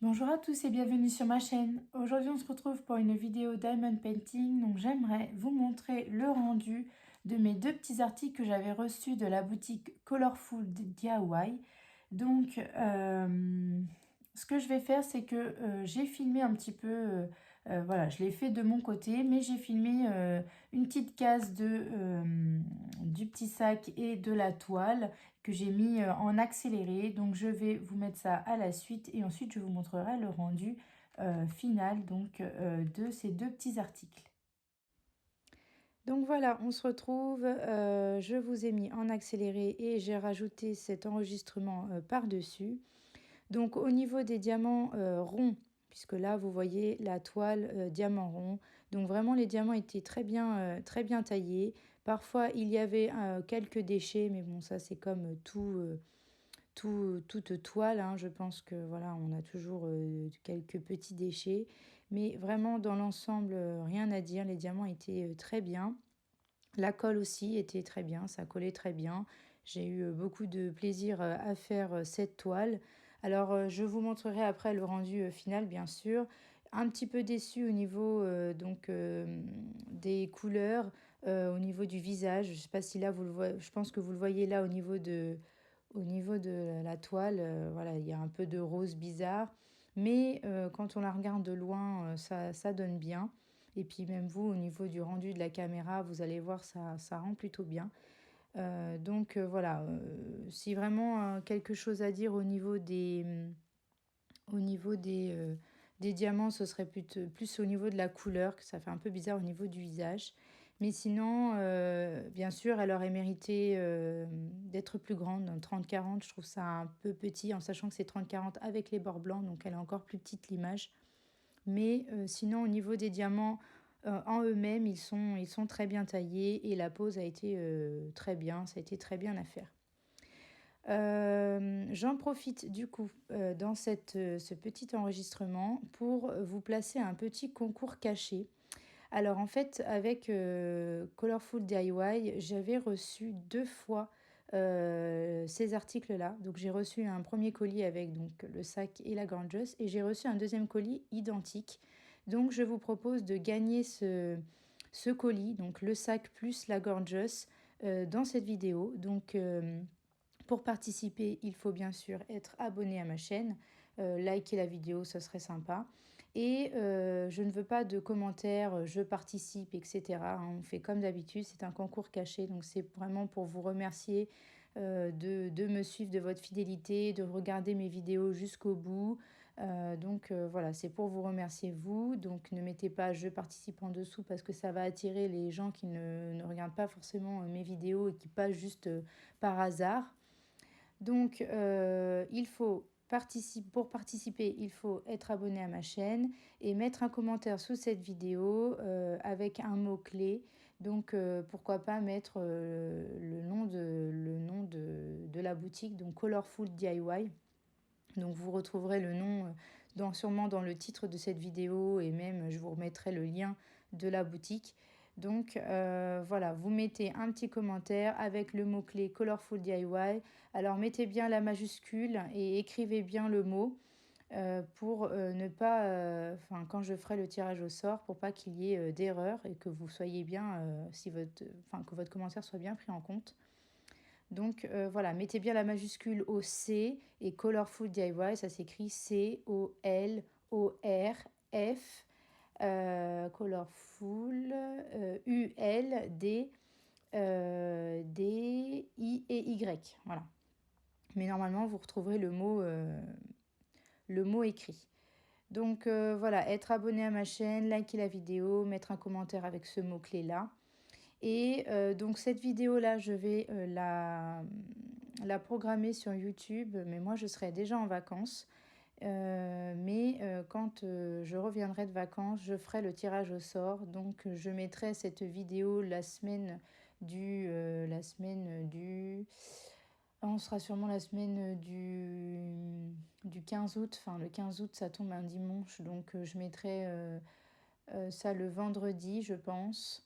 Bonjour à tous et bienvenue sur ma chaîne. Aujourd'hui on se retrouve pour une vidéo Diamond Painting. Donc j'aimerais vous montrer le rendu de mes deux petits articles que j'avais reçus de la boutique Colorful DIY. Donc ce que je vais faire, c'est que j'ai filmé un petit peu, voilà, je l'ai fait de mon côté, mais j'ai filmé une petite case du petit sac et de la toile que j'ai mis en accéléré. Donc je vais vous mettre ça à la suite et ensuite je vous montrerai le rendu final donc, de ces deux petits articles. Donc voilà, on se retrouve, je vous ai mis en accéléré et j'ai rajouté cet enregistrement par-dessus. Donc au niveau des diamants ronds, puisque là vous voyez la toile diamant rond, donc vraiment les diamants étaient très bien taillés. Parfois il y avait quelques déchets, mais bon ça c'est comme toute toile, hein. Je pense que voilà, on a toujours quelques petits déchets, mais vraiment dans l'ensemble, rien à dire. Les diamants étaient très bien. La colle aussi était très bien, ça collait très bien. J'ai eu beaucoup de plaisir à faire cette toile. Alors, je vous montrerai après le rendu final, bien sûr. Un petit peu déçue au niveau des couleurs, au niveau du visage. Je ne sais pas si là vous le voyez, je pense que vous le voyez là au niveau de la toile. Voilà, il y a un peu de rose bizarre, mais quand on la regarde de loin, ça donne bien. Et puis même vous, au niveau du rendu de la caméra, vous allez voir, ça rend plutôt bien. Voilà, si vraiment quelque chose à dire au niveau des diamants, ce serait plus au niveau de la couleur, que ça fait un peu bizarre au niveau du visage. Mais sinon, bien sûr, elle aurait mérité d'être plus grande, un 30-40. Je trouve ça un peu petit, en sachant que c'est 30-40 avec les bords blancs, donc elle est encore plus petite l'image. Mais sinon, au niveau des diamants en eux-mêmes, ils sont très bien taillés et la pose a été très bien, ça a été très bien à faire. J'en profite du coup dans ce petit enregistrement pour vous placer un petit concours caché. Alors en fait, avec Colorful DIY, j'avais reçu deux fois ces articles-là. Donc j'ai reçu un premier colis avec donc, le sac et la gorgeous et j'ai reçu un deuxième colis identique. Donc je vous propose de gagner ce colis, donc le sac plus la gorgeous, dans cette vidéo. Donc pour participer, il faut bien sûr être abonné à ma chaîne, liker la vidéo, ce serait sympa. Et je ne veux pas de commentaires, je participe, etc., hein. On fait comme d'habitude, c'est un concours caché, donc c'est vraiment pour vous remercier de me suivre, de votre fidélité, de regarder mes vidéos jusqu'au bout. Voilà, c'est pour vous remercier vous. Donc ne mettez pas je participe en dessous parce que ça va attirer les gens qui ne regardent pas forcément mes vidéos et qui passent juste par hasard. Donc, pour participer, il faut être abonné à ma chaîne et mettre un commentaire sous cette vidéo avec un mot-clé. Donc, pourquoi pas mettre le nom de la boutique, donc Colorful DIY. Donc, vous retrouverez le nom sûrement dans le titre de cette vidéo et même je vous remettrai le lien de la boutique. Donc voilà, vous mettez un petit commentaire avec le mot-clé Colorful DIY. Alors mettez bien la majuscule et écrivez bien le mot pour ne pas, quand je ferai le tirage au sort, pour pas qu'il y ait d'erreur et que vous soyez bien, que votre commentaire soit bien pris en compte. Donc voilà, mettez bien la majuscule au C et Colorful DIY, ça s'écrit C-O-L-O-R-F, Colorful, U-L-D, D-I et Y. Voilà. Mais normalement, vous retrouverez le mot écrit. Donc voilà, être abonné à ma chaîne, liker la vidéo, mettre un commentaire avec ce mot-clé-là. Et donc cette vidéo-là, je vais la programmer sur YouTube, mais moi je serai déjà en vacances. Quand je reviendrai de vacances, je ferai le tirage au sort. Donc je mettrai cette vidéo on sera sûrement la semaine du 15 août. Enfin, le 15 août, ça tombe un dimanche. Donc je mettrai ça le vendredi, je pense.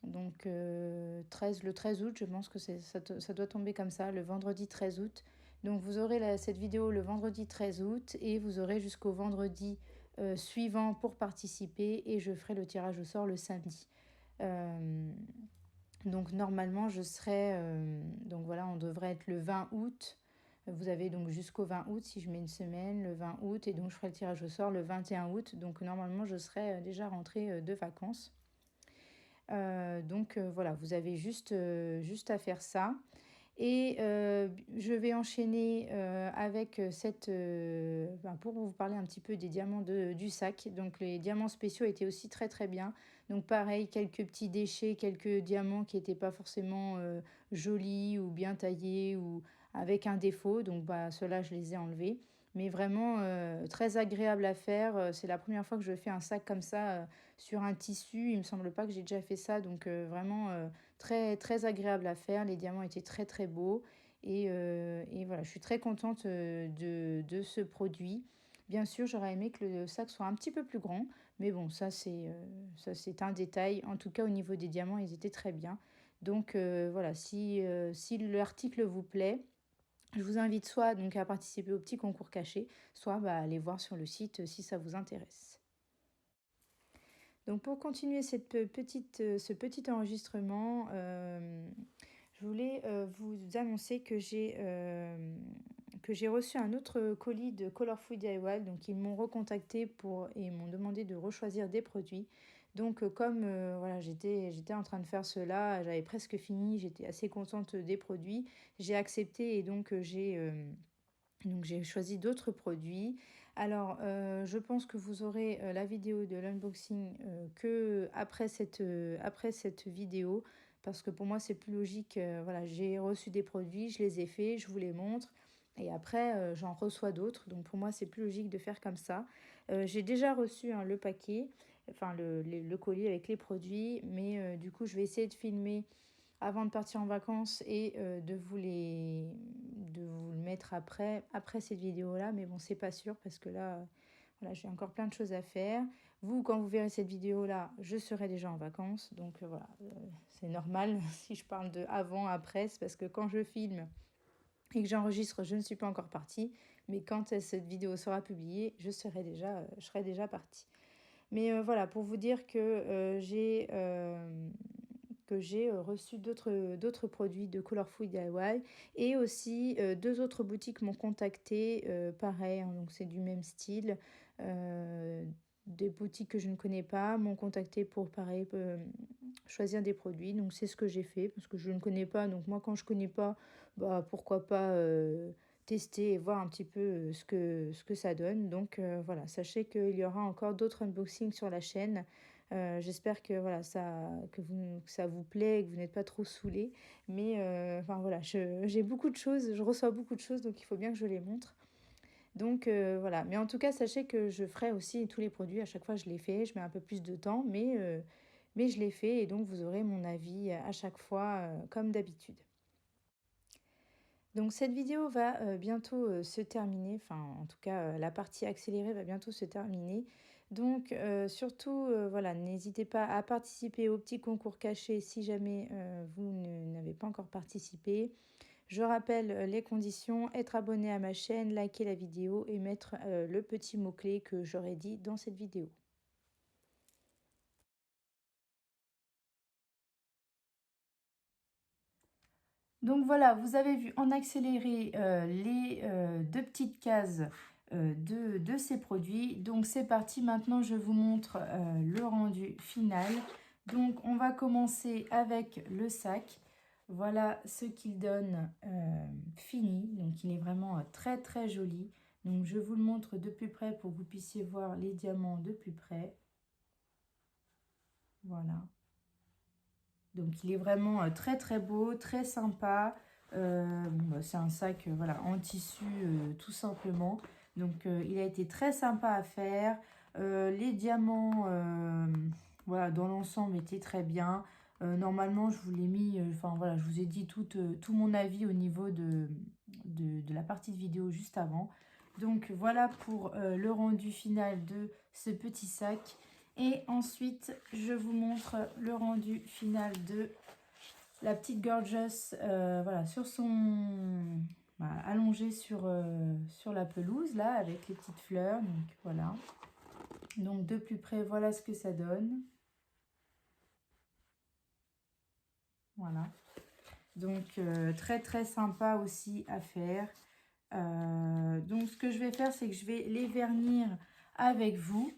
Donc le 13 août, je pense que ça doit tomber comme ça, le vendredi 13 août. Donc vous aurez cette vidéo le vendredi 13 août et vous aurez jusqu'au vendredi suivant pour participer et je ferai le tirage au sort le samedi. Donc normalement je serai, donc voilà, on devrait être le 20 août. Vous avez donc jusqu'au 20 août si je mets une semaine, le 20 août, et donc je ferai le tirage au sort le 21 août. Donc normalement je serai déjà rentrée de vacances. Donc voilà, vous avez juste à faire ça. Et je vais enchaîner avec pour vous parler un petit peu des diamants du sac. Donc les diamants spéciaux étaient aussi très très bien. Donc pareil, quelques petits déchets, quelques diamants qui n'étaient pas forcément jolis ou bien taillés ou avec un défaut. Donc bah, ceux-là, je les ai enlevés. Mais vraiment très agréable à faire. C'est la première fois que je fais un sac comme ça sur un tissu. Il me semble pas que j'ai déjà fait ça. Donc vraiment très, très agréable à faire. Les diamants étaient très, très beaux. Et voilà, je suis très contente de ce produit. Bien sûr, j'aurais aimé que le sac soit un petit peu plus grand. Mais bon, ça, c'est un détail. En tout cas, au niveau des diamants, ils étaient très bien. Donc voilà, si l'article vous plaît, je vous invite soit donc à participer au petit concours caché, soit à aller voir sur le site si ça vous intéresse. Donc pour continuer ce petit enregistrement, je voulais vous annoncer que j'ai reçu un autre colis de Colorful DIY. Donc ils m'ont recontacté et m'ont demandé de rechoisir des produits. Donc comme voilà, j'étais en train de faire cela, j'avais presque fini, j'étais assez contente des produits, j'ai accepté et donc j'ai choisi d'autres produits. Alors, je pense que vous aurez la vidéo de l'unboxing que après cette vidéo, parce que pour moi c'est plus logique. Voilà, j'ai reçu des produits, je les ai faits, je vous les montre, et après j'en reçois d'autres. Donc pour moi c'est plus logique de faire comme ça. J'ai déjà reçu le paquet, enfin le colis avec les produits, mais du coup je vais essayer de filmer avant de partir en vacances et de vous le mettre après cette vidéo-là. Mais bon, c'est pas sûr parce que là, voilà, j'ai encore plein de choses à faire. Vous, quand vous verrez cette vidéo-là, je serai déjà en vacances. Donc voilà, c'est normal si je parle de avant, après. C'est parce que quand je filme et que j'enregistre, je ne suis pas encore partie. Mais quand cette vidéo sera publiée, je serai déjà partie. Mais voilà, pour vous dire que j'ai reçu d'autres produits de Colorful DIY et aussi deux autres boutiques m'ont contacté, pareil, hein, donc c'est du même style. Des boutiques que je ne connais pas m'ont contacté pour pareil choisir des produits. Donc c'est ce que j'ai fait parce que je ne connais pas. Donc moi quand je connais pas, bah pourquoi pas tester et voir un petit peu ce que ça donne. Donc voilà, sachez qu'il y aura encore d'autres unboxings sur la chaîne. J'espère que voilà que ça vous plaît et que vous n'êtes pas trop saoulés. Mais enfin voilà, j'ai beaucoup de choses, je reçois beaucoup de choses, donc il faut bien que je les montre. Donc voilà, mais en tout cas, sachez que je ferai aussi tous les produits. À chaque fois, je les fais, je mets un peu plus de temps, mais je les fais et donc vous aurez mon avis à chaque fois, comme d'habitude. Donc cette vidéo va bientôt se terminer, enfin en tout cas la partie accélérée va bientôt se terminer. Donc surtout voilà, n'hésitez pas à participer au petit concours caché si jamais n'avez pas encore participé. Je rappelle les conditions, être abonné à ma chaîne, liker la vidéo et mettre le petit mot-clé que j'aurais dit dans cette vidéo. Donc voilà, vous avez vu en accéléré les deux petites cases de ces produits. Donc c'est parti, maintenant je vous montre le rendu final. Donc on va commencer avec le sac. Voilà ce qu'il donne fini. Donc il est vraiment très très joli. Donc je vous le montre de plus près pour que vous puissiez voir les diamants de plus près. Voilà. Donc il est vraiment très très beau, très sympa. C'est un sac voilà, en tissu tout simplement. Donc il a été très sympa à faire. Les diamants voilà, dans l'ensemble étaient très bien. Normalement je vous l'ai mis, enfin voilà, je vous ai dit tout mon avis au niveau de la partie de vidéo juste avant. Donc voilà pour le rendu final de ce petit sac. Et ensuite, je vous montre le rendu final de la petite Gorgeous voilà, sur son voilà, allongé sur la pelouse, là, avec les petites fleurs. Donc, voilà. Donc, de plus près, voilà ce que ça donne. Voilà. Donc, très, très sympa aussi à faire. Donc, ce que je vais faire, c'est que je vais les vernir avec vous.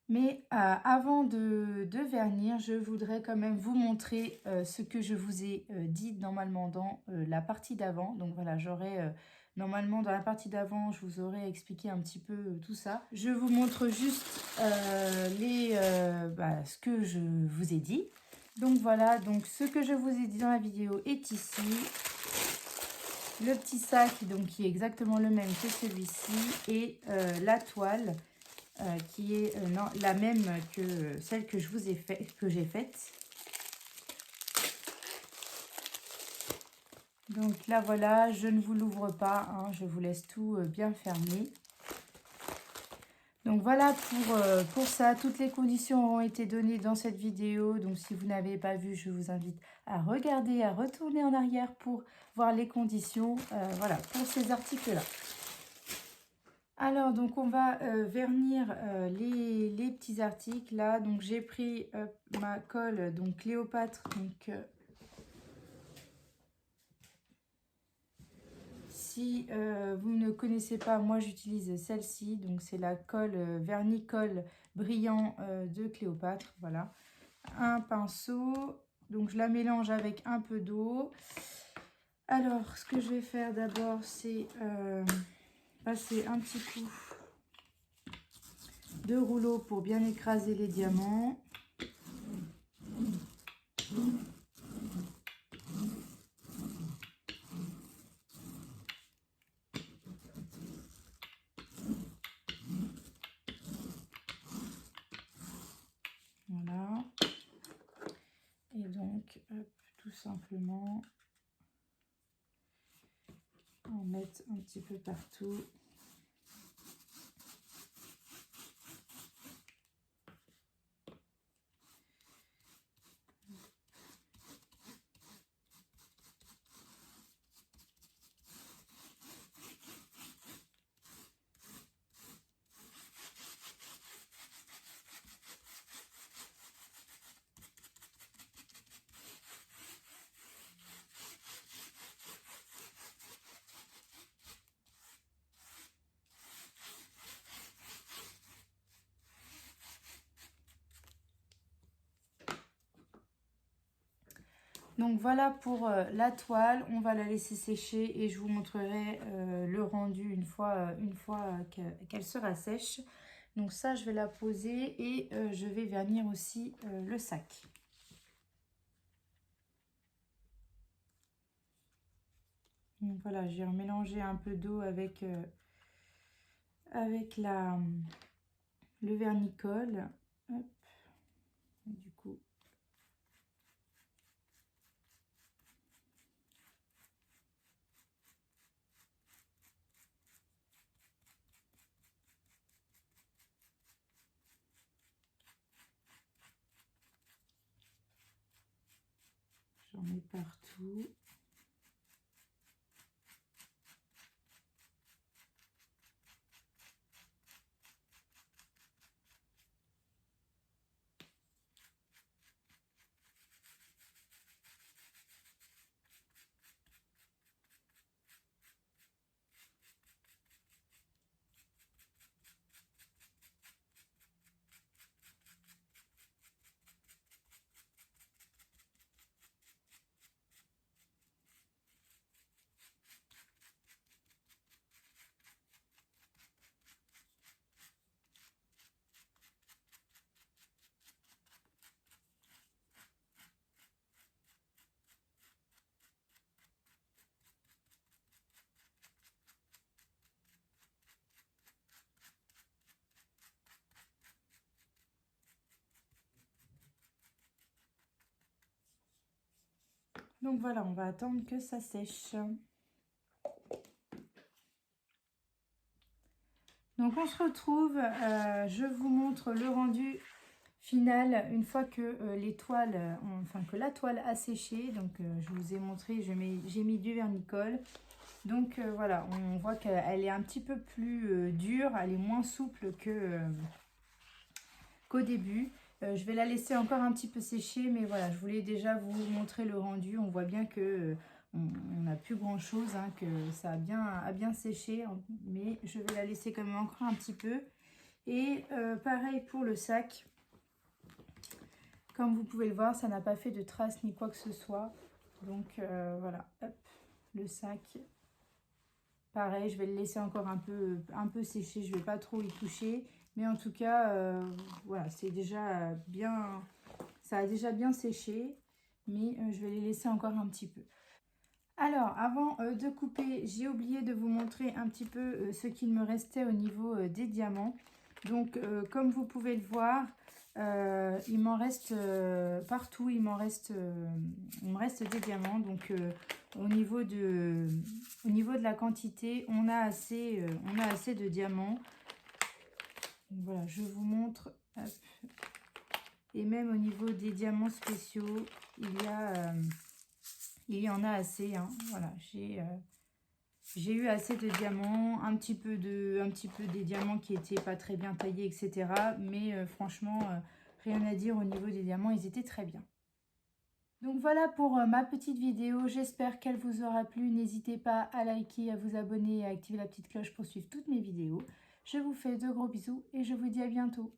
Mais avant de vernir, je voudrais quand même vous montrer ce que je vous ai dit normalement dans la partie d'avant. Donc voilà, j'aurais normalement dans la partie d'avant, je vous aurais expliqué un petit peu tout ça. Je vous montre juste ce que je vous ai dit. Donc voilà, donc ce que je vous ai dit dans la vidéo est ici. Le petit sac donc, qui est exactement le même que celui-ci et la toile. Qui est non, la même que celle que je vous ai fait, que j'ai faite. Donc là voilà, je ne vous l'ouvre pas, hein, je vous laisse tout bien fermé. Donc voilà pour ça, toutes les conditions ont été données dans cette vidéo. Donc si vous n'avez pas vu, je vous invite à regarder, à retourner en arrière pour voir les conditions, voilà, pour ces articles-là. Alors, donc, on va vernir les petits articles, là. Donc, j'ai pris ma colle, donc, Cléopâtre. Donc, si vous ne connaissez pas, moi, j'utilise celle-ci. Donc, c'est la colle vernis-colle brillant de Cléopâtre. Voilà. Un pinceau. Donc, je la mélange avec un peu d'eau. Alors, ce que je vais faire d'abord, c'est passer un petit coup de rouleau pour bien écraser les diamants. Voilà. Et donc, hop, tout simplement, en mettre un petit peu partout. Donc voilà pour la toile, on va la laisser sécher et je vous montrerai le rendu une fois qu'elle sera sèche. Donc ça, je vais la poser et je vais vernir aussi le sac. Donc voilà, j'ai mélangé un peu d'eau avec, le vernis-colle. Hop. Du coup, j'en mets partout. Donc voilà, on va attendre que ça sèche. Donc on se retrouve, je vous montre le rendu final, une fois que les toiles, enfin que la toile a séché, donc je vous ai montré, j'ai mis du vernicole. Donc voilà, on voit qu'elle est un petit peu plus dure, elle est moins souple qu'au début. Je vais la laisser encore un petit peu sécher, mais voilà, je voulais déjà vous montrer le rendu. On voit bien que on n'a plus grand chose, hein, que ça a bien séché, mais je vais la laisser quand même encore un petit peu. Et pareil pour le sac. Comme vous pouvez le voir, ça n'a pas fait de traces ni quoi que ce soit. Donc voilà, hop, le sac. Pareil, je vais le laisser encore un peu sécher. Je ne vais pas trop y toucher. Mais en tout cas, voilà, c'est déjà bien, ça a déjà bien séché. Mais je vais les laisser encore un petit peu. Alors, avant de couper, j'ai oublié de vous montrer un petit peu ce qu'il me restait au niveau des diamants. Donc, comme vous pouvez le voir, il m'en reste partout, il me reste des diamants. Donc, au niveau de la quantité, on a assez de diamants. Donc, voilà, je vous montre. Hop. Et même au niveau des diamants spéciaux, il y en a assez, hein. Voilà, j'ai eu assez de diamants, un petit peu des diamants qui étaient pas très bien taillés, etc. Mais franchement, rien à dire au niveau des diamants, ils étaient très bien. Donc voilà pour ma petite vidéo, j'espère qu'elle vous aura plu. N'hésitez pas à liker, à vous abonner et à activer la petite cloche pour suivre toutes mes vidéos. Je vous fais de gros bisous et je vous dis à bientôt.